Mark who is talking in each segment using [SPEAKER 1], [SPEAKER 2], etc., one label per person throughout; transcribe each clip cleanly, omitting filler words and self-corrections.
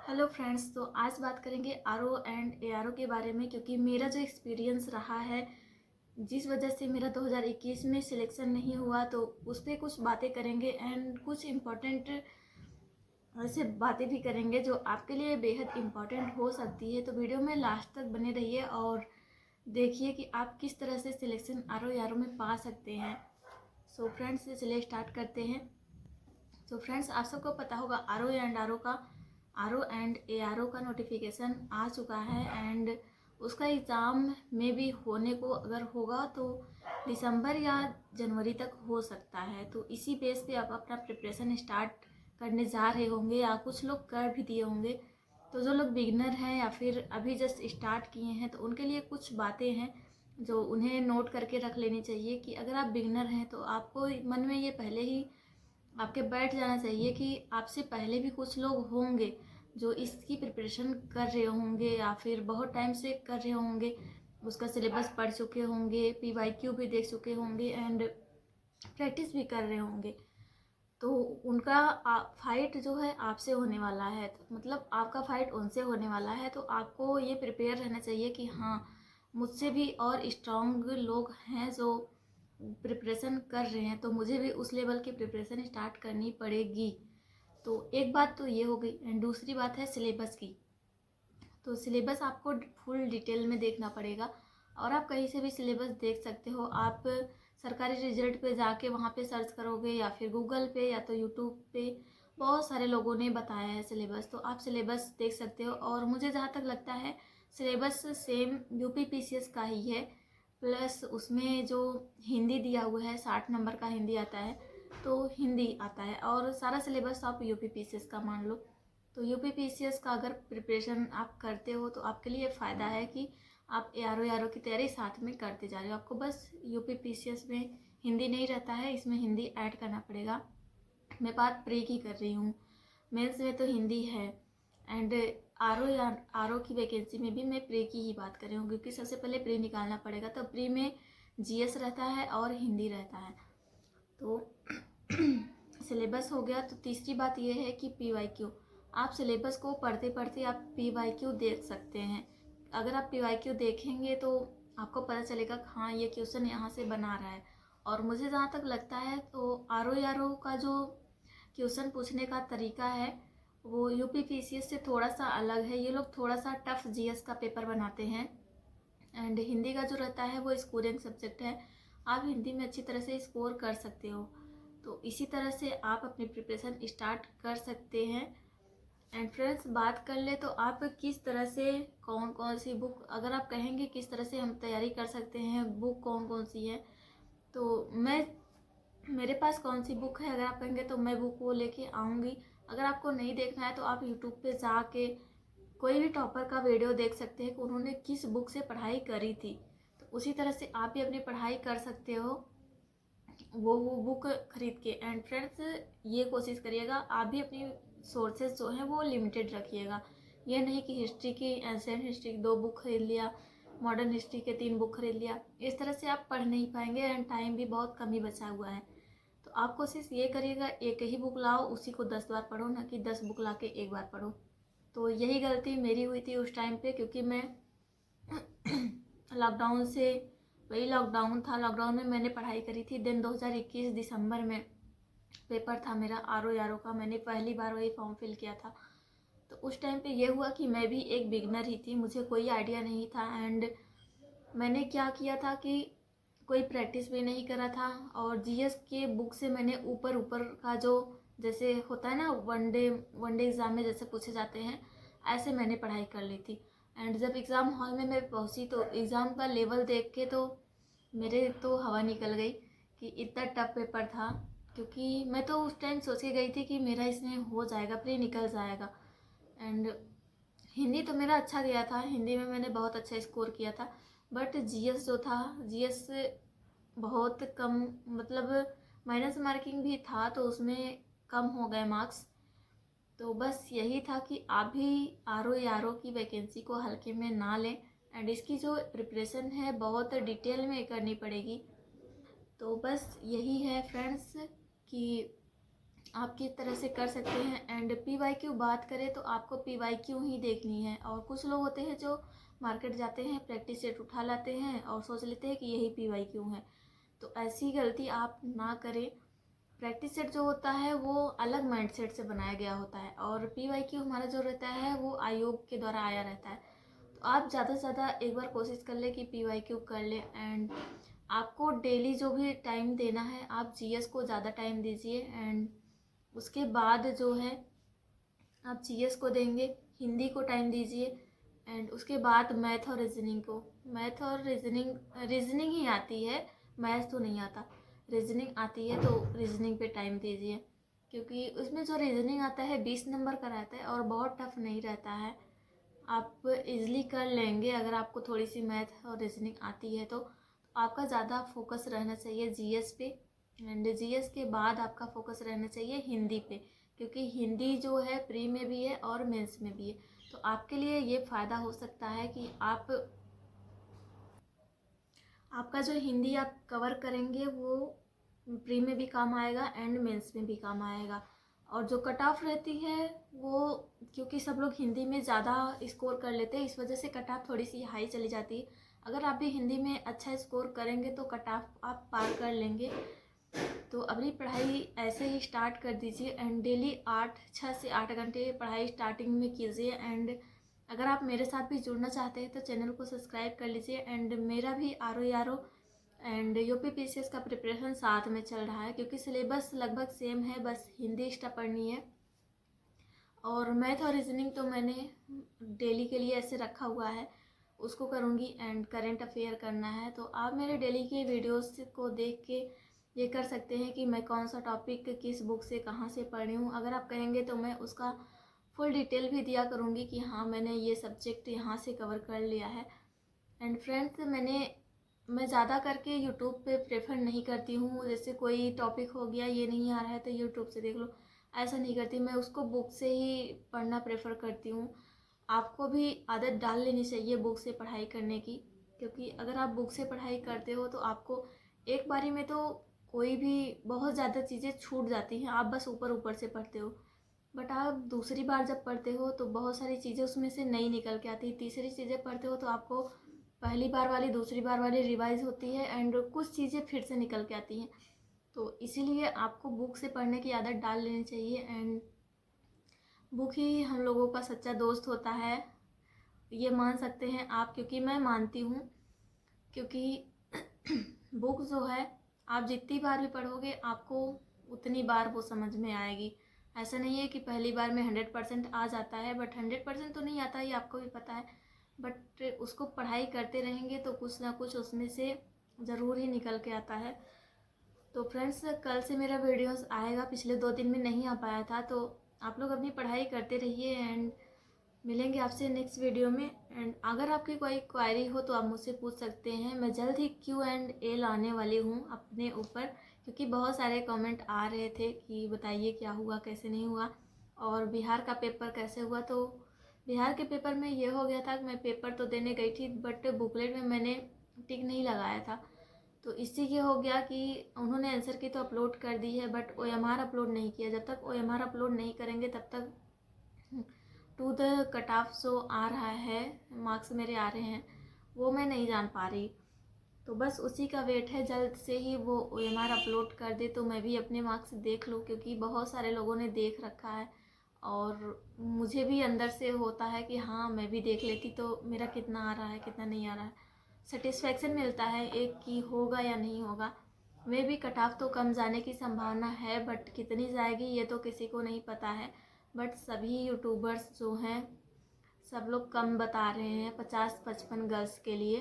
[SPEAKER 1] Hello friends, तो आज बात करेंगे आरओ एंड एआरओ के बारे में, क्योंकि मेरा जो एक्सपीरियंस रहा है, जिस वजह से मेरा 2021 में सिलेक्शन नहीं हुआ, तो उस पर कुछ बातें करेंगे एंड कुछ इम्पोर्टेंट ऐसे बातें भी करेंगे जो आपके लिए बेहद इम्पॉर्टेंट हो सकती है। तो वीडियो में लास्ट तक बने रहिए और देखिए कि आप किस तरह से सिलेक्शन आरओ एआरओ में पा सकते हैं। सो फ्रेंड्स, चलिए स्टार्ट करते हैं। तो फ्रेंड्स, आप सबको पता होगा आरओ एंड एआरओ का नोटिफिकेशन आ चुका है एंड उसका एग्ज़ाम में भी होने को अगर होगा तो दिसंबर या जनवरी तक हो सकता है। तो इसी बेस पे आप अपना प्रिपरेशन स्टार्ट करने जा रहे होंगे या कुछ लोग कर भी दिए होंगे। तो जो लोग बिगनर हैं या फिर अभी जस्ट स्टार्ट किए हैं, तो उनके लिए कुछ बातें हैं जो उन्हें नोट करके रख लेनी चाहिए कि अगर आप बिगनर हैं तो आपको मन में ये पहले ही आपके बैठ जाना चाहिए कि आपसे पहले भी कुछ लोग होंगे जो इसकी प्रिपरेशन कर रहे होंगे या फिर बहुत टाइम से कर रहे होंगे, उसका सिलेबस पढ़ चुके होंगे, पीवाईक्यू भी देख चुके होंगे एंड प्रैक्टिस भी कर रहे होंगे। तो उनका फाइट जो है आपसे होने वाला है, तो मतलब आपका फाइट उनसे होने वाला है। तो आपको ये प्रिपेयर रहना चाहिए कि हाँ, मुझसे भी और स्ट्रांग लोग हैं जो प्रिपरेशन कर रहे हैं, तो मुझे भी उस लेवल की प्रिपरेशन स्टार्ट करनी पड़ेगी। तो एक बात तो ये हो गई एंड दूसरी बात है सिलेबस की। तो सिलेबस आपको फुल डिटेल में देखना पड़ेगा और आप कहीं से भी सिलेबस देख सकते हो। आप सरकारी रिजल्ट पे जाके वहाँ पे सर्च करोगे या फिर गूगल पे या तो यूट्यूब पे बहुत सारे लोगों ने बताया है सिलेबस, तो आप सिलेबस देख सकते हो। और मुझे जहाँ तक लगता है सिलेबस सेम यूपी पीसीएस का ही है, प्लस उसमें जो हिंदी दिया हुआ है 60 नंबर का हिंदी आता है, तो हिंदी आता है और सारा सिलेबस आप यूपी पीसीएस का मान लो। तो यूपी पीसीएस का अगर प्रिपरेशन आप करते हो तो आपके लिए फ़ायदा है कि आप एआरओ की तैयारी साथ में करते जा रहे हो। आपको बस यूपी पीसीएस में हिंदी नहीं रहता है, इसमें हिंदी ऐड करना पड़ेगा। मैं बात प्री की कर रही हूँ, मेंस में तो हिंदी है एंड आरओ की वैकेंसी में भी मैं प्री की ही बात कर रही हूँ, क्योंकि सबसे पहले प्री निकालना पड़ेगा। तो प्री में जीएस रहता है और हिंदी रहता है। तो सिलेबस हो गया। तो तीसरी बात यह है कि पीवाईक्यू, आप सिलेबस को पढ़ते पढ़ते आप पीवाईक्यू देख सकते हैं। अगर आप पीवाईक्यू देखेंगे तो आपको पता चलेगा कि हाँ, ये क्वेश्चन यहाँ से बना रहा है। और मुझे जहाँ तक लगता है तो आरओ का जो क्वेश्चन पूछने का तरीका है वो यूपी पीसीएस से थोड़ा सा अलग है। ये लोग थोड़ा सा टफ जीएस का पेपर बनाते हैं एंड हिंदी का जो रहता है वो स्कोरिंग सब्जेक्ट है, आप हिंदी में अच्छी तरह से स्कोर कर सकते हो। तो इसी तरह से आप अपनी प्रिपरेशन स्टार्ट कर सकते हैं। एंड फ्रेंड्स, बात कर ले तो आप किस तरह से कौन कौन सी बुक, अगर आप कहेंगे किस तरह से हम तैयारी कर सकते हैं, बुक कौन कौन सी है, तो मेरे पास कौन सी बुक है अगर आप कहेंगे तो मैं बुक वो लेके आऊँगी। अगर आपको नहीं देखना है तो आप यूट्यूब पे जाके कोई भी टॉपर का वीडियो देख सकते हैं कि उन्होंने किस बुक से पढ़ाई करी थी। तो उसी तरह से आप भी अपनी पढ़ाई कर सकते हो वो बुक खरीद के। एंड फ्रेंड्स, ये कोशिश करिएगा आप भी अपनी सोर्सेज जो हैं वो लिमिटेड रखिएगा। ये नहीं कि हिस्ट्री की, एंशियंट हिस्ट्री की 2 बुक खरीद लिया, मॉडर्न हिस्ट्री के 3 बुक खरीद लिया, इस तरह से आप पढ़ नहीं पाएंगे एंड टाइम भी बहुत कम ही बचा हुआ है। तो आप कोशिश ये करिएगा एक ही बुक लाओ, उसी को 10 बार पढ़ो, ना कि 10 बुक ला के एक बार पढ़ो। तो यही गलती मेरी हुई थी उस टाइम पे, क्योंकि मैं लॉकडाउन से, वही लॉकडाउन था, लॉकडाउन में मैंने पढ़ाई करी थी। दिन 2021 दिसंबर में पेपर था मेरा आरओ का, मैंने पहली बार वही फॉर्म फिल किया था। तो उस टाइम पे ये हुआ कि मैं भी एक बिगनर ही थी, मुझे कोई आइडिया नहीं था एंड मैंने क्या किया था कि कोई प्रैक्टिस भी नहीं करा था। और जीएस के बुक से मैंने ऊपर ऊपर का जो जैसे होता है ना, वनडे एग्ज़ाम में जैसे पूछे जाते हैं, ऐसे मैंने पढ़ाई कर ली थी। एंड जब एग्ज़ाम हॉल में मैं पहुंची तो एग्ज़ाम का लेवल देख के तो मेरे तो हवा निकल गई कि इतना टफ पेपर था। क्योंकि मैं तो उस टाइम सोच के गई थी कि मेरा इसमें हो जाएगा, प्री निकल जाएगा। एंड हिंदी तो मेरा अच्छा गया था, हिंदी में मैंने बहुत अच्छा स्कोर किया था, बट जीएस जो था, जीएस बहुत कम, मतलब माइनस मार्किंग भी था तो उसमें कम हो गए मार्क्स। तो बस यही था कि आप भी आरओ की वैकेंसी को हल्के में ना लें एंड इसकी जो प्रिपरेशन है बहुत डिटेल में करनी पड़ेगी। तो बस यही है फ्रेंड्स कि आप किस तरह से कर सकते हैं। एंड PYQ बात करें तो आपको PYQ ही देखनी है। और कुछ लोग होते हैं जो मार्केट जाते हैं, प्रैक्टिस सेट उठा लाते हैं और सोच लेते हैं कि यही PYQ है। तो ऐसी गलती आप ना करें। प्रैक्टिस सेट जो होता है वो अलग माइंड सेट से बनाया गया होता है, और PYQ हमारा जो रहता है वो आयोग के द्वारा आया रहता है। तो आप ज़्यादा से ज़्यादा एक बार कोशिश कर ले कि PYQ कर ले। एंड आपको डेली जो भी टाइम देना है, आप GS को ज़्यादा टाइम दीजिए। एंड उसके बाद जो है आप GS को देंगे, हिंदी को टाइम दीजिए। एंड उसके बाद मैथ और रीजनिंग को, मैथ और रीजनिंग ही आती है, मैथ तो नहीं आता। रीजनिंग आती है तो रीजनिंग पे टाइम दीजिए, क्योंकि उसमें जो रीजनिंग आता है 20 नंबर का रहता है और बहुत टफ नहीं रहता है। आप इजली कर लेंगे अगर आपको थोड़ी सी मैथ और रीजनिंग आती है तो आपका ज़्यादा फोकस रहना चाहिए GS पे। एंड GS के बाद आपका फोकस रहना चाहिए हिंदी पे, क्योंकि हिंदी जो है प्री में भी है और मेंस में भी है। तो आपके लिए ये फ़ायदा हो सकता है कि आपका जो हिंदी आप कवर करेंगे वो प्री में भी काम आएगा एंड मेंस में भी काम आएगा। और जो कट ऑफ रहती है वो, क्योंकि सब लोग हिंदी में ज़्यादा स्कोर कर लेते हैं, इस वजह से कट ऑफ थोड़ी सी हाई चली जाती है। अगर आप भी हिंदी में अच्छा स्कोर करेंगे तो कट ऑफ आप पार कर लेंगे। तो अपनी पढ़ाई ऐसे ही स्टार्ट कर दीजिए। एंड डेली 6 से 8 घंटे पढ़ाई स्टार्टिंग में कीजिए। एंड अगर आप मेरे साथ भी जुड़ना चाहते हैं तो चैनल को सब्सक्राइब कर लीजिए। एंड मेरा भी RO एंड UPPCS का प्रिपरेशन साथ में चल रहा है, क्योंकि सिलेबस लगभग सेम है, बस हिंदी एक्स्ट्रा पढ़नी है। और मैथ और रीजनिंग तो मैंने डेली के लिए ऐसे रखा हुआ है, उसको करूँगी। एंड करेंट अफेयर करना है, तो आप मेरे डेली के वीडियोस को देख के ये कर सकते हैं कि मैं कौन सा टॉपिक किस बुक से कहाँ से पढ़ी हूँ। अगर आप कहेंगे तो मैं उसका फुल डिटेल भी दिया करूँगी कि हाँ मैंने ये सब्जेक्ट यहाँ से कवर कर लिया है। एंड फ्रेंड्स, मैं ज़्यादा करके यूट्यूब पे प्रेफर नहीं करती हूँ। जैसे कोई टॉपिक हो गया, ये नहीं आ रहा है तो यूट्यूब से देख लो, ऐसा नहीं करती। मैं उसको बुक से ही पढ़ना प्रेफर करती हूँ। आपको भी आदत डाल लेनी चाहिए बुक से पढ़ाई करने की, क्योंकि अगर आप बुक से पढ़ाई करते हो तो आपको एक बारी में तो कोई भी बहुत ज़्यादा चीज़ें छूट जाती हैं, आप बस ऊपर ऊपर से पढ़ते हो। बट आप दूसरी बार जब पढ़ते हो तो बहुत सारी चीज़ें उसमें से नई निकल के आती है। तीसरी चीज़ें पढ़ते हो तो आपको पहली बार वाली दूसरी बार वाली रिवाइज होती है एंड कुछ चीज़ें फिर से निकल के आती हैं। तो इसीलिए आपको बुक से पढ़ने की आदत डाल लेनी चाहिए। एंड बुक ही हम लोगों का सच्चा दोस्त होता है, ये मान सकते हैं आप, क्योंकि मैं मानती हूँ। क्योंकि बुक जो है आप जितनी बार भी पढ़ोगे आपको उतनी बार वो समझ में आएगी। ऐसा नहीं है कि पहली बार में 100% आ जाता है, बट 100% तो नहीं आता, ये आपको भी पता है। बट उसको पढ़ाई करते रहेंगे तो कुछ ना कुछ उसमें से ज़रूर ही निकल के आता है। तो फ्रेंड्स, कल से मेरा वीडियोस आएगा, पिछले 2 दिन में नहीं आ पाया था, तो आप लोग अपनी पढ़ाई करते रहिए। एंड मिलेंगे आपसे नेक्स्ट वीडियो में। एंड अगर आपकी कोई क्वायरी हो तो आप मुझसे पूछ सकते हैं। मैं जल्द ही Q&A लाने वाली हूँ अपने ऊपर, क्योंकि बहुत सारे कमेंट आ रहे थे कि बताइए क्या हुआ, कैसे नहीं हुआ, और बिहार का पेपर कैसे हुआ। तो बिहार के पेपर में ये हो गया था कि मैं पेपर तो देने गई थी, बट बुकलेट में मैंने टिक नहीं लगाया था। तो इससे ये हो गया कि उन्होंने आंसर की तो अपलोड कर दी है, बट OMR अपलोड नहीं किया। जब तक OMR अपलोड नहीं करेंगे तब तक टू द कट ऑफ जो आ रहा है, मार्क्स मेरे आ रहे हैं, वो मैं नहीं जान पा रही। तो बस उसी का वेट है, जल्द से ही वो OMR अपलोड कर दे तो मैं भी अपने मार्क्स देख लूँ, क्योंकि बहुत सारे लोगों ने देख रखा है और मुझे भी अंदर से होता है कि हाँ मैं भी देख लेती तो मेरा कितना आ रहा है कितना नहीं आ रहा है। सेटिस्फेक्शन मिलता है एक कि होगा या नहीं होगा। मे भी कट ऑफ तो कम जाने की संभावना है, बट कितनी जाएगी ये तो किसी को नहीं पता है। बट सभी यूट्यूबर्स जो हैं सब लोग कम बता रहे हैं 50-55 गर्ल्स के लिए।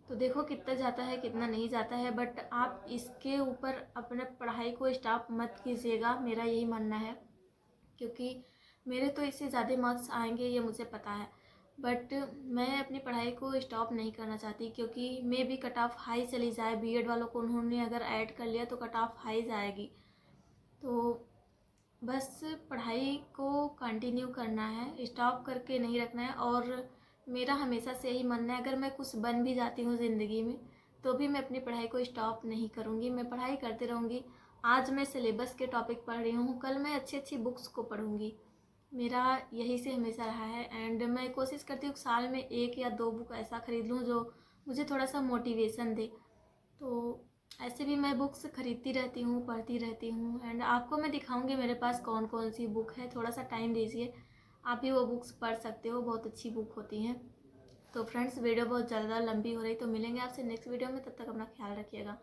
[SPEAKER 1] तो देखो कितना जाता है कितना नहीं जाता है, बट आप इसके ऊपर अपने पढ़ाई को स्टॉप मत कीजिएगा, मेरा यही मानना है। क्योंकि मेरे तो इससे ज़्यादा मार्क्स आएंगे ये मुझे पता है, बट मैं अपनी पढ़ाई को स्टॉप नहीं करना चाहती, क्योंकि मे भी कट ऑफ हाई चली जाए। बीएड वालों को उन्होंने अगर ऐड कर लिया तो कट ऑफ हाई जाएगी। तो बस पढ़ाई को कंटिन्यू करना है, स्टॉप करके नहीं रखना है। और मेरा हमेशा से यही मानना है, अगर मैं कुछ बन भी जाती हूँ ज़िंदगी में तो भी मैं अपनी पढ़ाई को स्टॉप नहीं करूँगी, मैं पढ़ाई करती रहूँगी। आज मैं सिलेबस के टॉपिक पढ़ रही हूँ, कल मैं अच्छी अच्छी बुक्स को पढ़ूँगी। मेरा यही से हमेशा रहा है एंड मैं कोशिश करती हूँ साल में 1 या 2 बुक ऐसा ख़रीद लूँ जो मुझे थोड़ा सा मोटिवेशन दे। तो ऐसे भी मैं बुक्स ख़रीदती रहती हूँ, पढ़ती रहती हूँ एंड आपको मैं दिखाऊंगी मेरे पास कौन कौन सी बुक है। थोड़ा सा टाइम दीजिए, आप भी वो बुक्स पढ़ सकते हो, बहुत अच्छी बुक होती हैं। तो फ्रेंड्स, वीडियो बहुत ज़्यादा लंबी हो रही, तो मिलेंगे आपसे नेक्स्ट वीडियो में। तब तक अपना ख्याल रखिएगा।